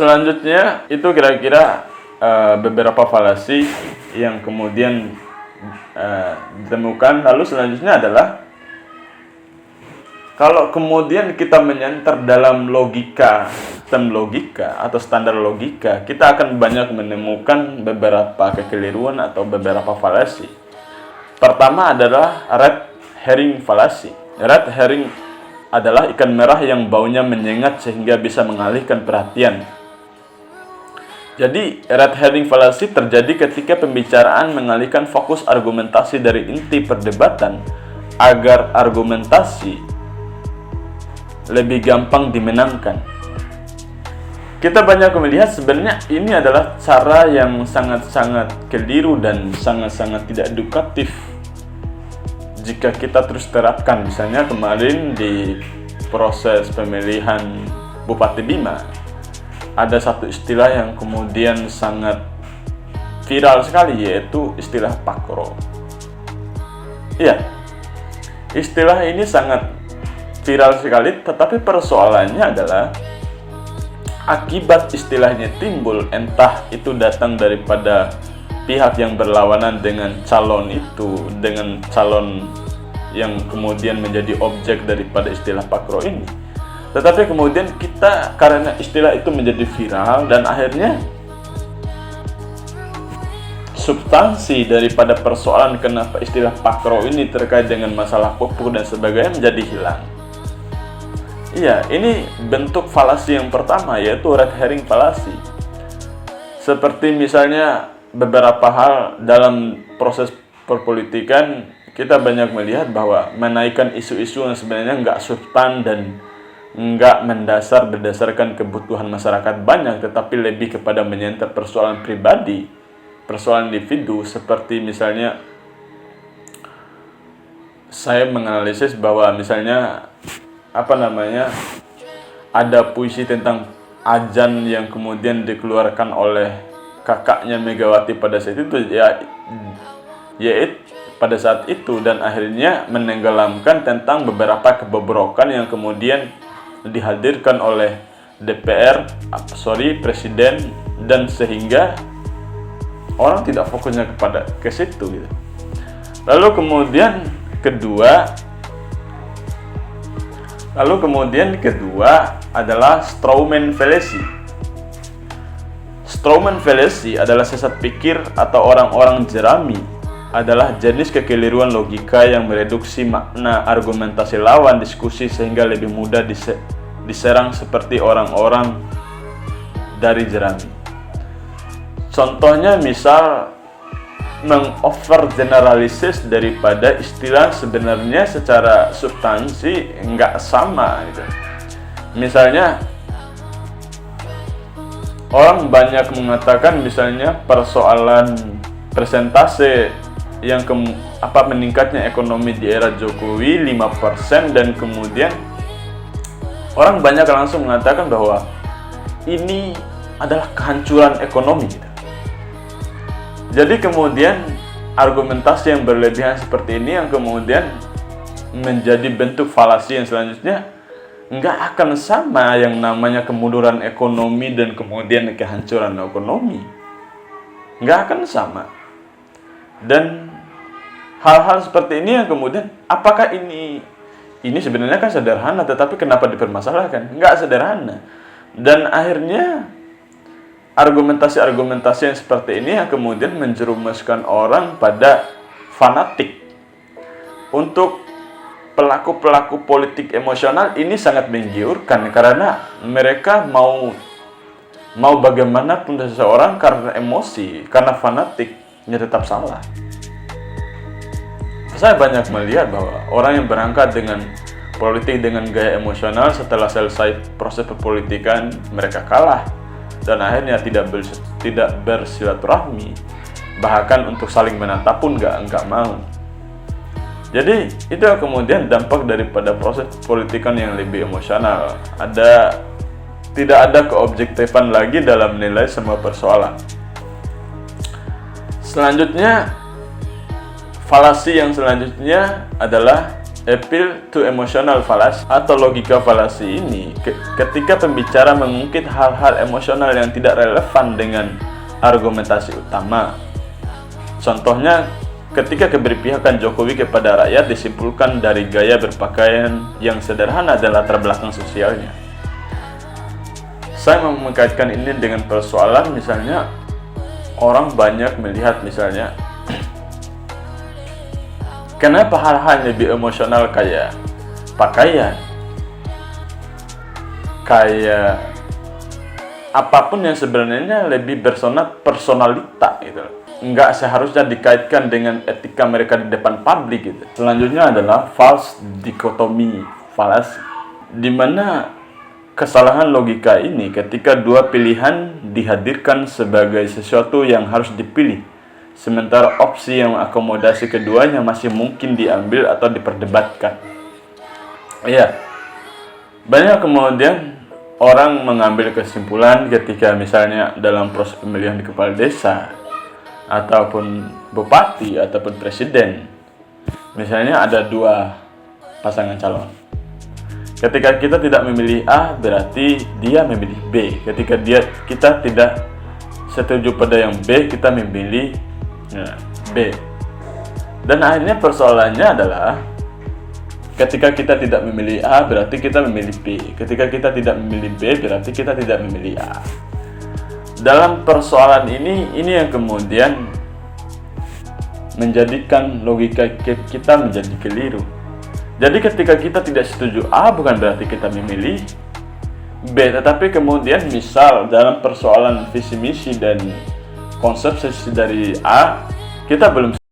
Selanjutnya itu kira-kira beberapa falasi yang kemudian ditemukan. Lalu selanjutnya adalah kalau kemudian kita menyenter dalam logika, sistem logika atau standar logika, kita akan banyak menemukan beberapa kekeliruan atau beberapa falasi. Pertama adalah red herring falasi. Red herring adalah ikan merah yang baunya menyengat sehingga bisa mengalihkan perhatian. Jadi, red herring falasi terjadi ketika pembicaraan mengalihkan fokus argumentasi dari inti perdebatan agar argumentasi lebih gampang dimenangkan. Kita banyak melihat sebenarnya ini adalah cara yang sangat-sangat keliru dan sangat-sangat tidak edukatif jika kita terus terapkan. Misalnya kemarin di proses pemilihan Bupati Bima, ada satu istilah yang kemudian sangat viral sekali, yaitu istilah pakro. Iya, istilah ini sangat viral sekali, tetapi persoalannya adalah akibat istilahnya timbul, entah itu datang daripada pihak yang berlawanan dengan calon itu, dengan calon yang kemudian menjadi objek daripada istilah pakro ini. Tetapi kemudian kita, karena istilah itu menjadi viral dan akhirnya substansi daripada persoalan kenapa istilah pakro ini terkait dengan masalah pupuk dan sebagainya menjadi hilang. Iya, ini bentuk falasi yang pertama, yaitu red herring falasi. Seperti misalnya beberapa hal dalam proses perpolitikan, kita banyak melihat bahwa menaikkan isu-isu yang sebenarnya nggak substan dan nggak mendasar berdasarkan kebutuhan masyarakat banyak, tetapi lebih kepada menyenter persoalan pribadi, persoalan individu. Seperti misalnya saya menganalisis bahwa misalnya ada puisi tentang ajan yang kemudian dikeluarkan oleh kakaknya Megawati pada saat itu, pada saat itu, dan akhirnya menenggelamkan tentang beberapa kebobrokan yang kemudian dihadirkan oleh presiden, dan sehingga orang tidak fokusnya ke situ gitu. Lalu kemudian kedua adalah strawman fallacy. Strawman fallacy adalah sesat pikir atau orang-orang jerami, adalah jenis kekeliruan logika yang mereduksi makna argumentasi lawan diskusi sehingga lebih mudah diserang seperti orang-orang dari jerami. Contohnya misal mengovergeneralisis daripada istilah sebenarnya secara substansi nggak sama gitu. Misalnya orang banyak mengatakan misalnya persoalan persentase yang meningkatnya ekonomi di era Jokowi 5%, dan kemudian orang banyak langsung mengatakan bahwa ini adalah kehancuran ekonomi gitu. Jadi kemudian argumentasi yang berlebihan seperti ini yang kemudian menjadi bentuk falasi yang selanjutnya nggak akan sama yang namanya kemunduran ekonomi dan kemudian kehancuran ekonomi. Nggak akan sama. Dan hal-hal seperti ini yang kemudian, apakah ini sebenarnya kan sederhana, tetapi kenapa dipermasalahkan? Nggak sederhana. Dan akhirnya argumentasi-argumentasi yang seperti ini yang kemudian menjerumuskan orang pada fanatik. Untuk pelaku-pelaku politik emosional ini sangat menggiurkan, karena mereka mau bagaimanapun seseorang karena emosi, karena fanatiknya tetap salah. Saya banyak melihat bahwa orang yang berangkat dengan politik dengan gaya emosional, setelah selesai proses perpolitikan mereka kalah dan akhirnya tidak bersilaturahmi, bahkan untuk saling menatap pun nggak mau. Jadi itu kemudian dampak daripada proses politikan yang lebih emosional. Tidak ada keobjektifan lagi dalam menilai semua persoalan. Selanjutnya, falasi yang selanjutnya adalah Appeal to emotional fallacy atau logika falasi ini ketika pembicara mengungkit hal-hal emosional yang tidak relevan dengan argumentasi utama. Contohnya, ketika keberpihakan Jokowi kepada rakyat disimpulkan dari gaya berpakaian yang sederhana dan latar belakang sosialnya. Saya mau mengkaitkan ini dengan persoalan misalnya orang banyak melihat misalnya kenapa hal-hal lebih emosional kayak pakaian, kayak apapun yang sebenarnya lebih personalita gitu. Nggak seharusnya dikaitkan dengan etika mereka di depan publik gitu. Selanjutnya adalah false dichotomy fallacy, di mana kesalahan logika ini ketika dua pilihan dihadirkan sebagai sesuatu yang harus dipilih, sementara opsi yang mengakomodasi keduanya masih mungkin diambil atau diperdebatkan. Iya, banyak kemudian orang mengambil kesimpulan ketika misalnya dalam proses pemilihan di kepala desa, ataupun bupati, ataupun presiden. Misalnya ada dua pasangan calon. Ketika kita tidak memilih A, berarti dia memilih B. Ketika kita tidak setuju pada yang B, kita memilih B. Dan akhirnya persoalannya adalah ketika kita tidak memilih A, berarti kita memilih B. Ketika kita tidak memilih B, berarti kita tidak memilih A. Dalam persoalan ini yang kemudian menjadikan logika kita menjadi keliru. Jadi ketika kita tidak setuju A, bukan berarti kita memilih B, tetapi kemudian misal dalam persoalan visi misi dan konsep dari A, kita belum